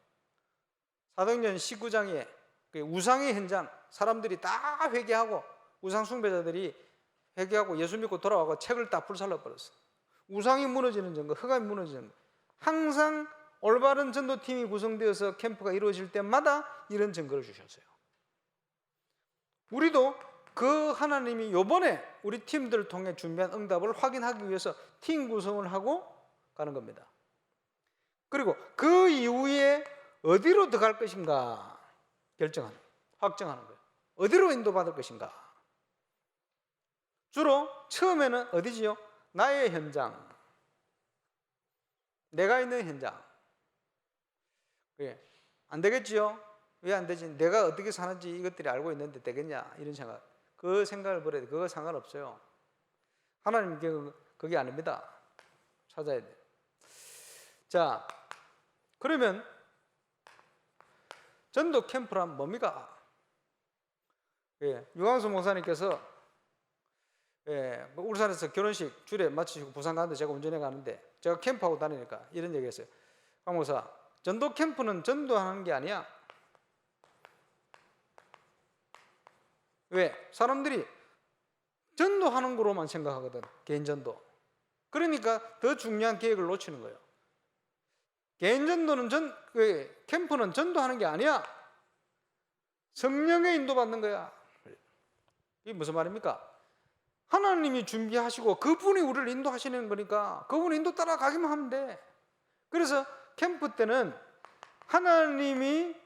사도행전 19장에 우상의 현장, 사람들이 다 회개하고 우상 숭배자들이 회개하고 예수 믿고 돌아와서 책을 다 불살라 버렸어. 우상이 무너지는 증거, 흑암이 무너지는 증거. 항상 올바른 전도팀이 구성되어서 캠프가 이루어질 때마다 이런 증거를 주셨어요. 우리도 그 하나님이 요번에 우리 팀들을 통해 준비한 응답을 확인하기 위해서 팀 구성을 하고 가는 겁니다. 그리고 그 이후에 어디로 들어갈 것인가 확정하는 거예요. 어디로 인도받을 것인가. 주로 처음에는 어디지요? 나의 현장, 내가 있는 현장. 안 되겠지요? 왜 안 되지? 내가 어떻게 사는지 이것들이 알고 있는데 되겠냐? 이런 생각. 그 생각을 버려야 돼. 그거 상관없어요. 하나님 그게 아닙니다. 찾아야 돼. 자, 그러면 전도 캠프란 뭡니까? 유광수 목사님께서 울산에서 결혼식 주례 마치시고 부산 가는데 제가 운전해 가는데 제가 캠프하고 다니니까 이런 얘기 했어요. 강 목사, 전도 캠프는 전도하는 게 아니야. 왜? 사람들이 전도하는 거로만 생각하거든. 개인 전도. 그러니까 더 중요한 계획을 놓치는 거예요. 개인 전도는 캠프는 전도하는 게 아니야. 성령의 인도받는 거야. 이게 무슨 말입니까? 하나님이 준비하시고 그분이 우리를 인도하시는 거니까 그분 인도 따라가기만 하면 돼. 그래서 캠프 때는 하나님이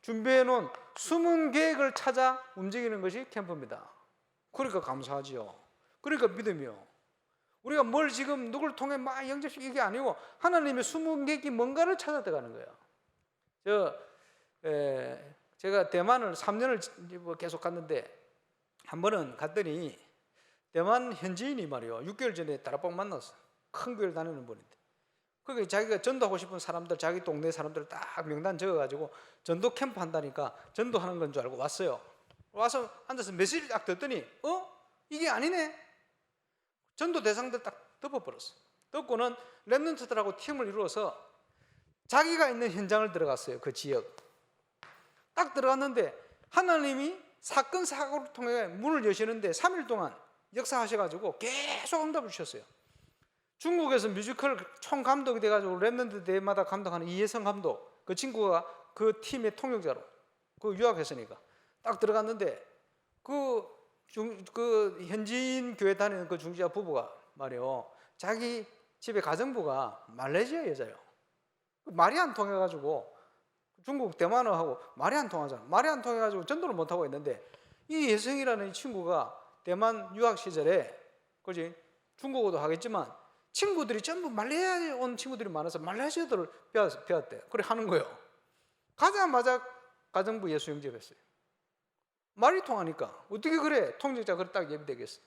준비해 놓은 숨은 계획을 찾아 움직이는 것이 캠프입니다. 그러니까 감사하지요. 그러니까 믿음이요. 우리가 뭘 지금 누굴 통해 막 영접시키는 이게 아니고 하나님의 숨은 계획이 뭔가를 찾아 들어가는 거예요. 제가 대만을 3년을 계속 갔는데 한 번은 갔더니 대만 현지인이 말이요 6개월 전에 다락방 만났어. 큰 교회를 다니는 분인데 그러니까 자기가 전도하고 싶은 사람들 자기 동네 사람들 딱 명단 적어가지고 전도 캠프 한다니까 전도하는 건 줄 알고 왔어요. 와서 앉아서 메시지를 딱 듣더니 이게 아니네. 전도 대상들 딱 덮어버렸어. 덮고는 렘넌트들하고 팀을 이루어서 자기가 있는 현장을 들어갔어요. 그 지역 딱 들어갔는데 하나님이 사건 사고를 통해 문을 여시는데 3일 동안 역사하셔가지고 계속 응답을 주셨어요. 중국에서 뮤지컬 총감독이 돼가지고 렘넌트 대회마다 감독하는 이혜성 감독, 그 친구가 그 팀의 통역자로 그 유학했으니까 딱 들어갔는데 그 현지인 교회 다니는 그 중지자 부부가 말이요 자기 집에 가정부가 말레이시아 여자예요. 말이 안 통해가지고 중국 대만어하고 말이 안 통하잖아. 말이 안 통해가지고 전도를 못하고 있는데 이 예성이라는 친구가 대만 유학 시절에 그지 중국어도 하겠지만 친구들이 전부 말레이시아에 온 친구들이 많아서 말레이시아어를 배웠대. 그래 하는 거예요. 가자마자 가정부 예수 영접했어요. 말이 통하니까 어떻게 그래 통역자 그래 딱 예비되겠어.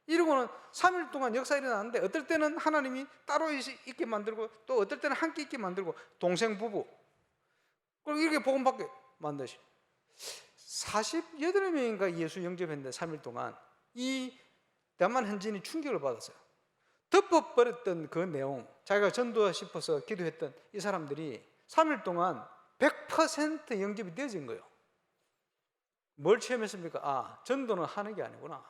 이러고는 3일 동안 역사 일어나는데 어떨 때는 하나님이 따로 있게 만들고 또 어떨 때는 함께 있게 만들고 동생 부부 그리고 이렇게 복음받게 만드시. 48명인가 예수 영접했는데 3일 동안 이 대만 현지인이 충격을 받았어요. 덮어버렸던 그 내용, 자기가 전도하고 싶어서 기도했던 이 사람들이 3일 동안 100% 영접이 되어진 거예요. 뭘 체험했습니까? 아, 전도는 하는 게 아니구나.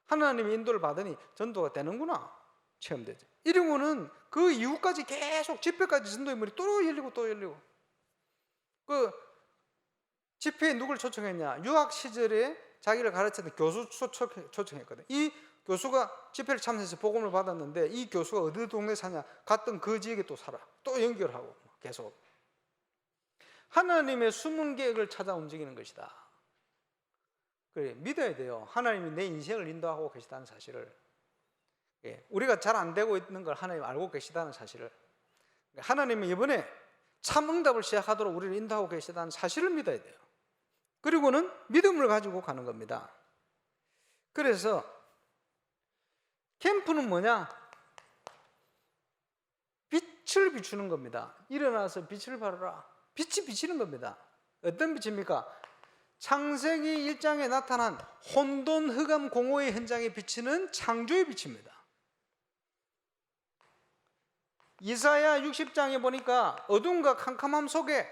하나님의 인도를 받으니 전도가 되는구나. 체험되죠. 이러고는 그 이후까지 계속 집회까지 전도 인물이 또 열리고 또 열리고. 그 집회에 누굴 초청했냐? 유학 시절에 자기를 가르쳤던 교수 초청했거든. 이 교수가 집회를 참석해서 복음을 받았는데 이 교수가 어디 동네 사냐? 갔던 그 지역에 또 살아. 또 연결하고 계속. 하나님의 숨은 계획을 찾아 움직이는 것이다. 그래, 믿어야 돼요. 하나님이 내 인생을 인도하고 계시다는 사실을. 우리가 잘 안 되고 있는 걸 하나님 알고 계시다는 사실을. 하나님이 이번에 참 응답을 시작하도록 우리를 인도하고 계시다는 사실을 믿어야 돼요. 그리고는 믿음을 가지고 가는 겁니다. 그래서 캠프는 뭐냐? 빛을 비추는 겁니다. 일어나서 빛을 발하라. 빛이 비치는 겁니다. 어떤 빛입니까? 창세기 1장에 나타난 혼돈, 흑암, 공허의 현장에 비치는 창조의 빛입니다. 이사야 60장에 보니까 어둠과 캄캄함 속에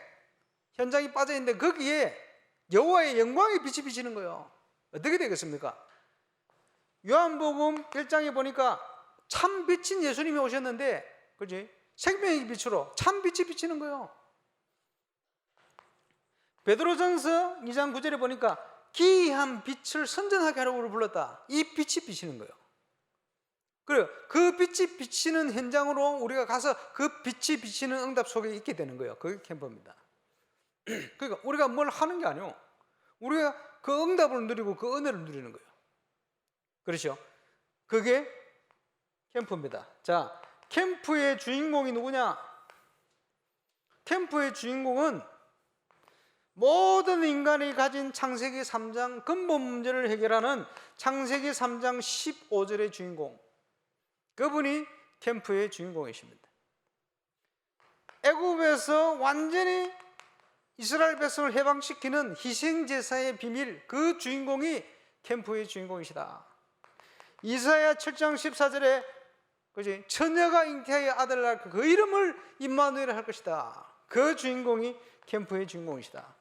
현장이 빠져있는데 거기에 여호와의 영광의 빛이 비치는 거예요. 어떻게 되겠습니까? 요한복음 1장에 보니까 참 빛인 예수님이 오셨는데, 그렇지? 생명의 빛으로 참 빛이 비치는 거예요. 베드로전서 2장 9절에 보니까 기이한 빛을 선전하게 하려고 불렀다. 이 빛이 비치는 거예요. 그래요. 그 빛이 비치는 현장으로 우리가 가서 그 빛이 비치는 응답 속에 있게 되는 거예요. 그게 캠프입니다. 그러니까 우리가 뭘 하는 게 아니에요. 우리가 그 응답을 누리고 그 은혜를 누리는 거예요. 그렇죠? 그게 캠프입니다. 자, 캠프의 주인공이 누구냐? 캠프의 주인공은 모든 인간이 가진 창세기 3장 근본 문제를 해결하는 창세기 3장 15절의 주인공, 그분이 캠프의 주인공이십니다. 애굽에서 완전히 이스라엘 백성을 해방시키는 희생제사의 비밀, 그 주인공이 캠프의 주인공이시다. 이사야 7장 14절에 그지? 처녀가 잉태하여 아들을 낳을 그 이름을 임마누엘 할 것이다. 그 주인공이 캠프의 주인공이시다.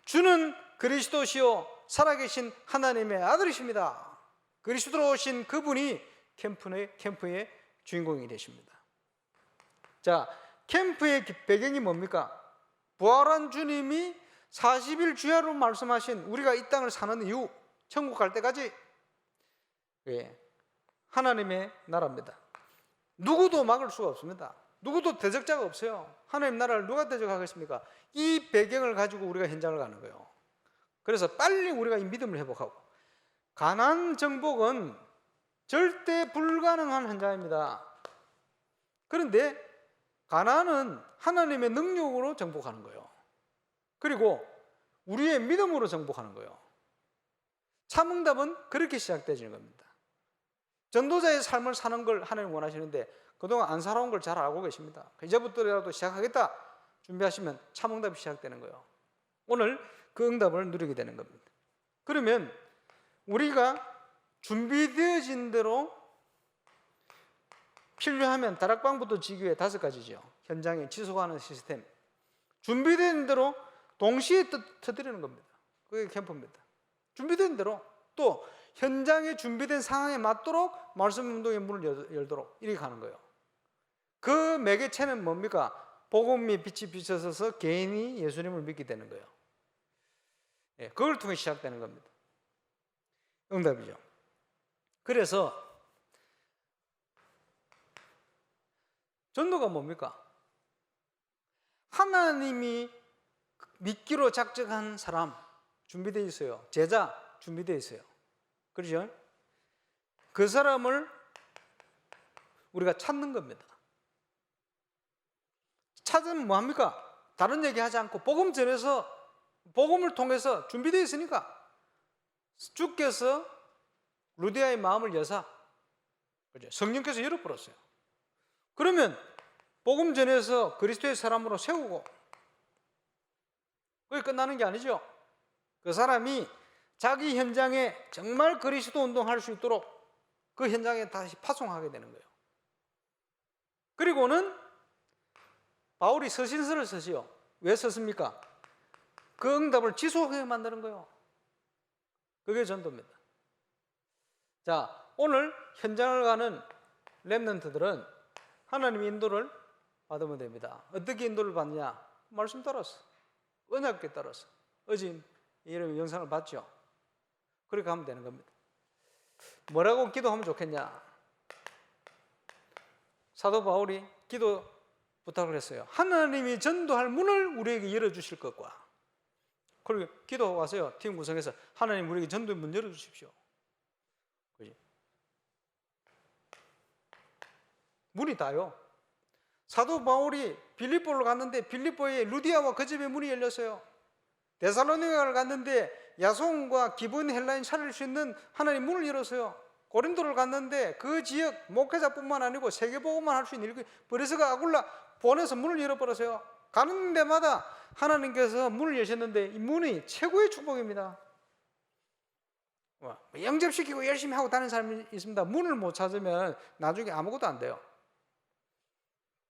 주는 그리스도시요 살아계신 하나님의 아들이십니다. 그리스도로 오신 그분이 캠프의 주인공이 되십니다. 자, 캠프의 배경이 뭡니까? 부활한 주님이 40일 주야로 말씀하신 우리가 이 땅을 사는 이유, 천국 갈 때까지 하나님의 나라입니다. 누구도 막을 수가 없습니다. 누구도 대적자가 없어요. 하나님 나라를 누가 대적하겠습니까? 이 배경을 가지고 우리가 현장을 가는 거예요. 그래서 빨리 우리가 이 믿음을 회복하고, 가나안 정복은 절대 불가능한 현장입니다. 그런데 가나안은 하나님의 능력으로 정복하는 거예요. 그리고 우리의 믿음으로 정복하는 거예요. 참응답은 그렇게 시작되는 겁니다. 전도자의 삶을 사는 걸 하나님 원하시는데 그동안 안 살아온 걸 잘 알고 계십니다. 이제부터라도 시작하겠다 준비하시면 참응답이 시작되는 거예요. 오늘 그 응답을 누리게 되는 겁니다. 그러면 우리가 준비되어진 대로 필요하면 다락방부터 지기 위해 5가지죠. 현장에 지속하는 시스템. 준비된 대로 동시에 터뜨리는 겁니다. 그게 캠프입니다. 준비된 대로, 또 현장에 준비된 상황에 맞도록 말씀 운동의 문을 열도록 이렇게 가는 거예요. 그 매개체는 뭡니까? 복음이 빛이 비춰서 개인이 예수님을 믿게 되는 거예요. 그걸 통해 시작되는 겁니다. 응답이죠. 그래서 전도가 뭡니까? 하나님이 믿기로 작정한 사람 준비되어 있어요. 제자 준비되어 있어요. 그렇죠? 그 사람을 우리가 찾는 겁니다. 찾으면 뭐합니까? 다른 얘기 하지 않고 복음 전해서, 복음을 통해서 준비되어 있으니까 주께서 루디아의 마음을 여사, 그렇죠? 성령께서 열어버렸어요. 그러면 복음 전해서 그리스도의 사람으로 세우고, 그게 끝나는 게 아니죠. 그 사람이 자기 현장에 정말 그리스도 운동할 수 있도록 그 현장에 다시 파송하게 되는 거예요. 그리고는 바울이 서신서를 쓰지요. 왜 썼습니까? 그 응답을 지속하게 만드는 거예요. 그게 전도입니다. 자, 오늘 현장을 가는 렘넌트들은 하나님의 인도를 받으면 됩니다. 어떻게 인도를 받냐? 말씀 따라서, 언약에 따라서. 어제 이런 영상을 봤죠? 그렇게 하면 되는 겁니다. 뭐라고 기도하면 좋겠냐? 사도 바울이 기도 부탁을 했어요. 하나님이 전도할 문을 우리에게 열어주실 것과, 그리고 기도하고 와서요, 팀 구성해서 하나님 우리에게 전도의 문 열어주십시오. 그지? 문이 다요. 사도 바울이 빌립보를 갔는데 빌립보에 루디아와 그 집의 문이 열렸어요. 데살로니가를 갔는데 야손과 기본 헬라인 차릴 수 있는 하나님 문을 열었어요. 고린도를 갔는데 그 지역 목회자뿐만 아니고 세계복음만 할 수 있는 브레스가 아굴라 보내서 문을 열어버렸어요. 가는 데마다 하나님께서 문을 여셨는데 이 문이 최고의 축복입니다. 영접시키고 열심히 하고 다니는 사람이 있습니다. 문을 못 찾으면 나중에 아무것도 안 돼요.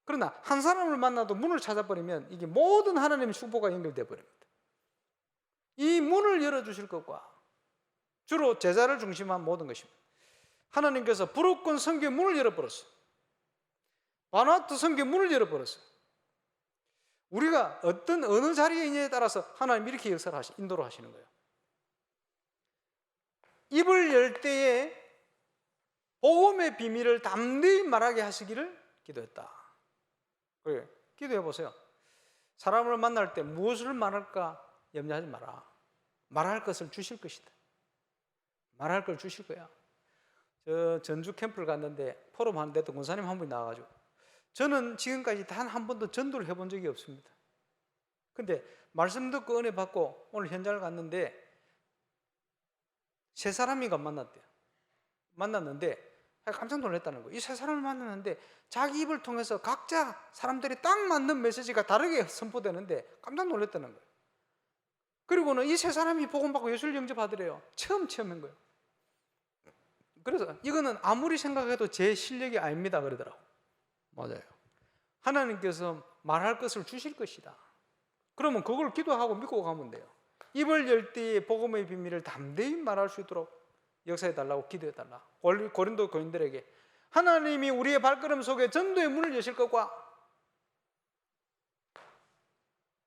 그러나 한 사람을 만나도 문을 찾아버리면 이게 모든 하나님의 축복과 연결되어 버립니다. 이 문을 열어주실 것과 주로 제자를 중심한 모든 것입니다. 하나님께서 브루큰 선교의 문을 열어버렸어요. 바누아투 선교의 문을 열어버렸어요. 우리가 어느 자리에 있느냐에 따라서 하나님 이렇게 역사를 인도를 하시는 거예요. 입을 열 때에 복음의 비밀을 담대히 말하게 하시기를 기도했다. 그래, 기도해 보세요. 사람을 만날 때 무엇을 말할까 염려하지 마라. 말할 것을 주실 것이다. 말할 걸 주실 거야. 저 전주 캠프를 갔는데 포럼 하는데 또 권사님 한 분이 나와가지고, 저는 지금까지 단 한 번도 전도를 해본 적이 없습니다. 근데 말씀 듣고 은혜 받고 오늘 현장을 갔는데 세 사람이가 만났대요. 만났는데 깜짝 놀랐다는 거예요. 이 세 사람을 만났는데 자기 입을 통해서 각자 사람들이 딱 맞는 메시지가 다르게 선포되는데 깜짝 놀랐다는 거예요. 그리고는 이 세 사람이 복음받고 예수를 영접하더래요. 처음인 거예요. 그래서 이거는 아무리 생각해도 제 실력이 아닙니다 그러더라고. 맞아요. 하나님께서 말할 것을 주실 것이다. 그러면 그걸 기도하고 믿고 가면 돼요. 입을 열 때에 복음의 비밀을 담대히 말할 수 있도록 역사해달라고 기도해달라. 고린도 교인들에게 하나님이 우리의 발걸음 속에 전도의 문을 여실 것과,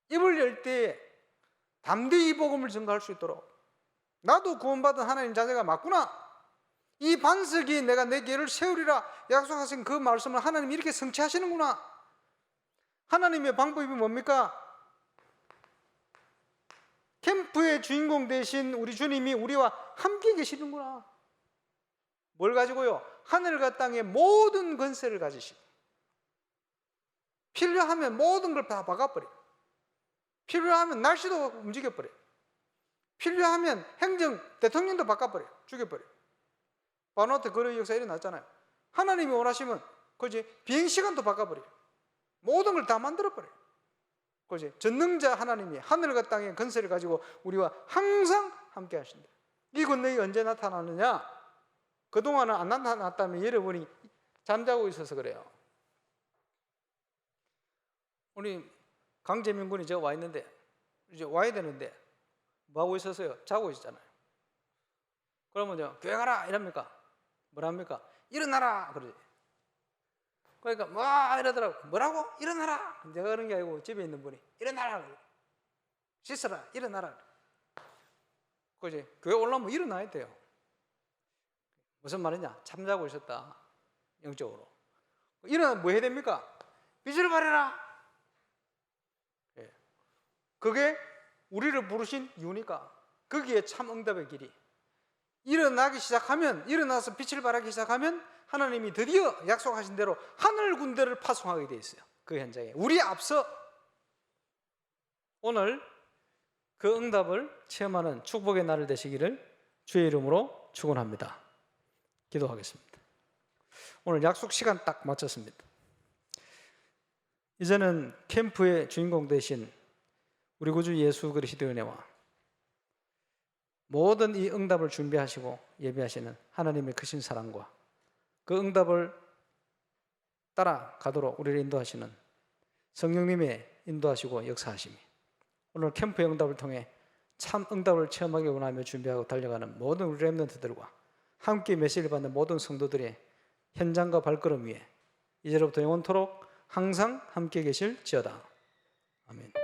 입을 열 때에 담대히 복음을 전가할 수 있도록, 나도 구원받은 하나님 자녀가 맞구나, 이 반석이 내가 내 교회를 세우리라 약속하신 그 말씀을 하나님이 이렇게 성취하시는구나. 하나님의 방법이 뭡니까? 캠프의 주인공 되신 우리 주님이 우리와 함께 계시는구나. 뭘 가지고요? 하늘과 땅의 모든 권세를 가지시고, 필요하면 모든 걸 다 박아버려요. 필요하면 날씨도 움직여버려요. 필요하면 행정 대통령도 바꿔버려요. 죽여버려요. 바누아투 그런 역사 일어났잖아요. 하나님이 원하시면 그지 비행시간도 바꿔버려요. 모든 걸 다 만들어버려요. 그지 전능자 하나님이 하늘과 땅의 권세를 가지고 우리와 항상 함께 하신다. 이 권능이 언제 나타나느냐? 그동안은 안 나타났다면 여러분이 잠자고 있어서 그래요. 우리 강재민 군이 저 와 있는데, 이제 와야 되는데 뭐 하고 있었어요? 자고 있었잖아요. 그러면 교회 가라 이럽니까? 뭐랍니까? 일어나라 그러지. 그러니까 뭐 이러더라고. 뭐라고? 일어나라. 내가 그런 게 아니고 집에 있는 분이 일어나라 그래. 씻어라. 일어나라. 그지? 교회 올라오면 일어나야 돼요. 무슨 말이냐? 잠자고 있었다. 영적으로. 일어나면 뭐 해야 됩니까? 빛을 발해라. 예. 그게 우리를 부르신 이유니까. 거기에 참 응답의 길이. 일어나기 시작하면, 일어나서 빛을 발하기 시작하면 하나님이 드디어 약속하신 대로 하늘 군대를 파송하게 돼 있어요. 그 현장에 우리 앞서 오늘 그 응답을 체험하는 축복의 날을 되시기를 주의 이름으로 축원합니다. 기도하겠습니다. 오늘 약속 시간 딱 맞췄습니다. 이제는 캠프의 주인공 되신 우리 구주 예수 그리스도의 은혜와 모든 이 응답을 준비하시고 예비하시는 하나님의 크신 사랑과 그 응답을 따라가도록 우리를 인도하시는 성령님의 인도하시고 역사하심이 오늘 캠프 응답을 통해 참 응답을 체험하기 원하며 준비하고 달려가는 모든 우리 렘넌트들과 함께 메시지를 받는 모든 성도들의 현장과 발걸음 위에 이제로부터 영원토록 항상 함께 계실지어다. 아멘.